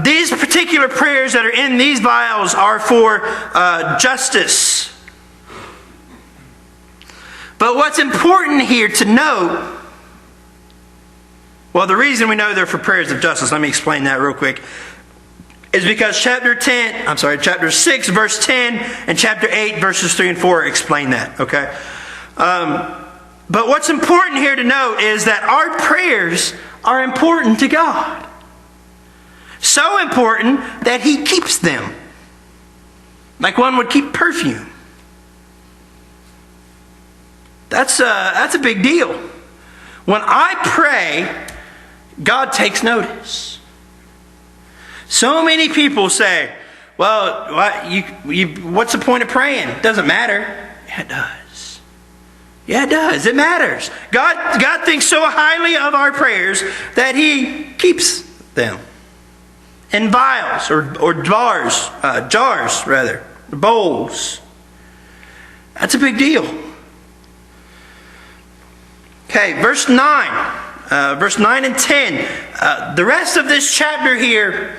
These particular prayers that are in these vials are for justice. But what's important here to note, well, the reason we know they're for prayers of justice, let me explain that real quick, is because chapter 6, verse 10, and chapter 8, verses 3 and 4 explain that, okay? But what's important here to note is that our prayers are important to God. So important that He keeps them. Like one would keep perfume. That's a big deal. When I pray, God takes notice. So many people say, well, what's the point of praying? It doesn't matter. Yeah, it does. Yeah, it does. It matters. God thinks so highly of our prayers that He keeps them in vials or jars, bowls. That's a big deal. Okay, verse 9. Verse 9 and 10. The rest of this chapter here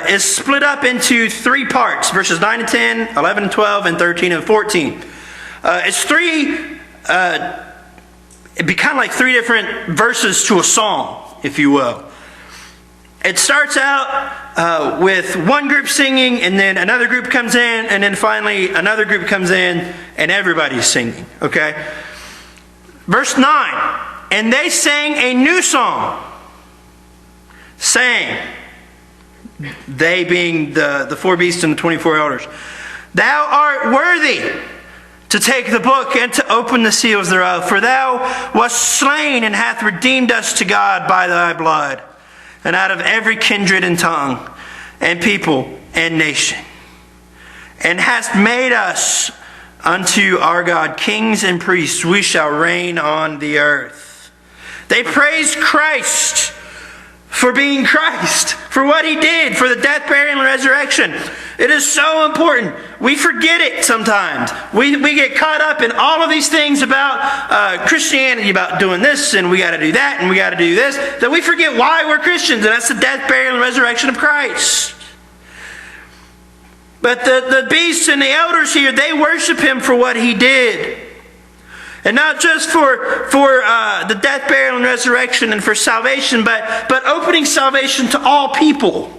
is split up into three parts. Verses 9 and 10, 11 and 12, and 13 and 14. It's it'd be kind of like three different verses to a song, if you will. It starts out with one group singing, and then another group comes in, and then finally another group comes in, and everybody's singing. Okay? Verse 9. And they sang a new song, saying, they being the four beasts and the 24 elders, Thou art worthy to take the book and to open the seals thereof, for Thou wast slain and hath redeemed us to God by Thy blood, and out of every kindred and tongue and people and nation, and hast made us unto our God kings and priests. We shall reign on the earth. They praised Christ for being Christ, for what He did, for the death, burial, and resurrection. It is so important. We forget it sometimes. We get caught up in all of these things about Christianity, about doing this, and we got to do that, and we got to do this, that we forget why we're Christians, and that's the death, burial, and resurrection of Christ. But the beasts and the elders here, they worship Him for what He did. And not just for the death, burial, and resurrection and for salvation, but opening salvation to all people.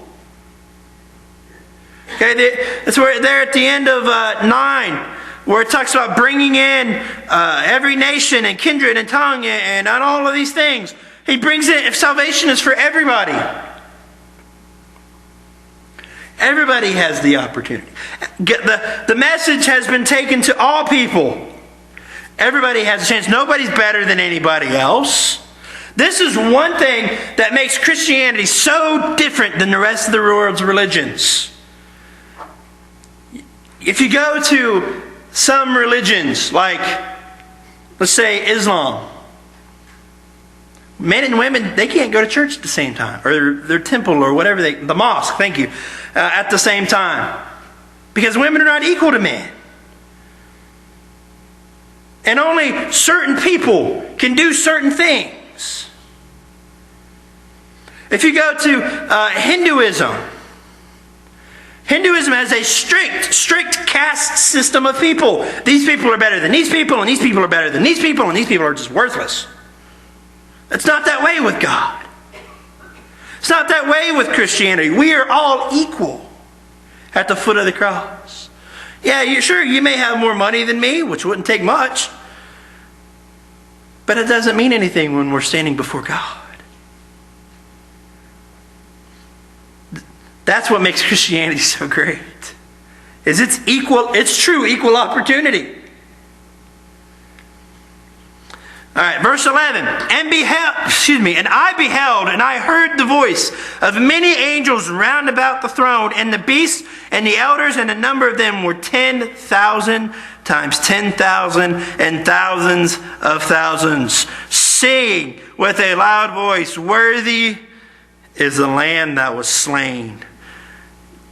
Okay, that's where there at the end of 9, where it talks about bringing in every nation and kindred and tongue and on all of these things. He brings in, if salvation is for everybody. Everybody has the opportunity. The message has been taken to all people. Everybody has a chance. Nobody's better than anybody else. This is one thing that makes Christianity so different than the rest of the world's religions. If you go to some religions, like, let's say, Islam, men and women, they can't go to church at the same time, or their temple, or whatever the mosque, thank you, at the same time. Because women are not equal to men. And only certain people can do certain things. If you go to Hinduism has a strict caste system of people. These people are better than these people, and these people are better than these people, and these people are just worthless. It's not that way with God. It's not that way with Christianity. We are all equal at the foot of the cross. Yeah, you may have more money than me, which wouldn't take much. But it doesn't mean anything when we're standing before God. That's what makes Christianity so great. Is it's true equal opportunity. All right, verse 11. And I beheld, and I heard the voice of many angels round about the throne, and the beasts and the elders, and the number of them were 10,000 times 10,000 and thousands of thousands, saying with a loud voice, Worthy is the Lamb that was slain,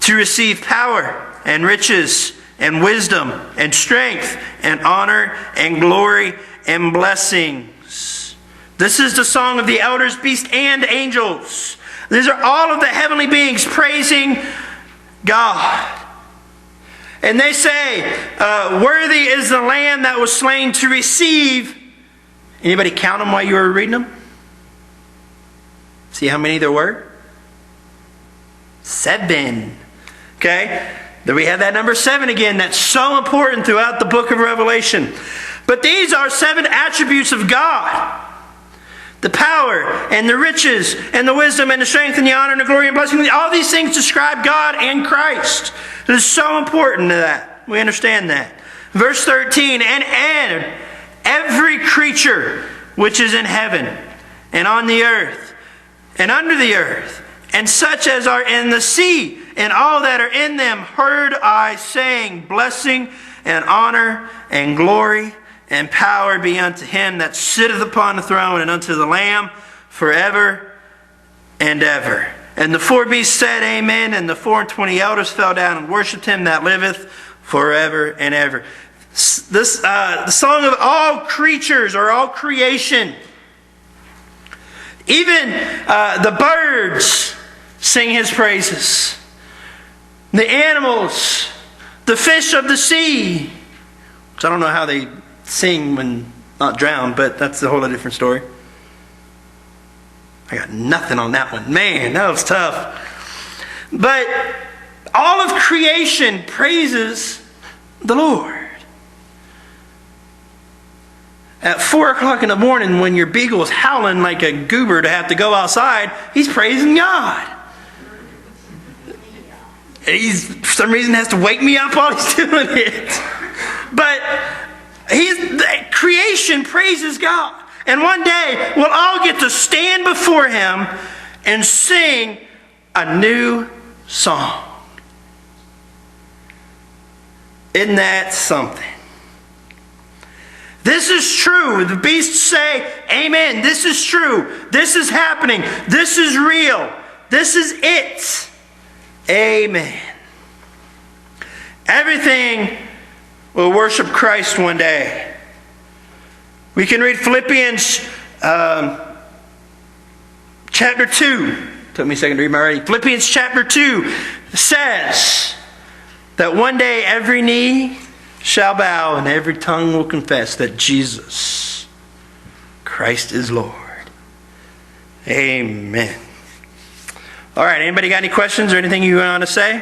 to receive power and riches and wisdom and strength and honor and glory and blessings. This is the song of the elders, beasts, and angels. These are all of the heavenly beings praising God. And they say, worthy is the Lamb that was slain to receive. Anybody count them while you were reading them? See how many there were? 7. Okay? Then we have that number 7 again. That's so important throughout the book of Revelation. But these are 7 attributes of God. The power and the riches and the wisdom and the strength and the honor and the glory and blessing. All these things describe God and Christ. It is so important to that. We understand that. Verse 13, and every creature which is in heaven and on the earth and under the earth and such as are in the sea and all that are in them heard I saying, blessing and honor and glory and power be unto him that sitteth upon the throne and unto the Lamb forever and ever. And the 4 beasts said, Amen. And the 24 elders fell down and worshipped him that liveth forever and ever. This the song of all creatures or all creation. Even the birds sing his praises. The animals, the fish of the sea. Which I don't know how they sing when not drowned, but that's a whole different story. I got nothing on that one. Man, that was tough. But all of creation praises the Lord. At 4 o'clock in the morning when your beagle is howling like a goober to have to go outside, he's praising God. And for some reason, has to wake me up while he's doing it. But creation praises God. And one day, we'll all get to stand before him and sing a new song. Isn't that something? This is true. The beasts say, Amen. This is true. This is happening. This is real. This is it. Amen. Everything will worship Christ one day. We can read Philippians chapter 2. Took me a second to read my writing. Philippians chapter 2 says that one day every knee shall bow and every tongue will confess that Jesus Christ is Lord. Amen. All right, anybody got any questions or anything you want to say?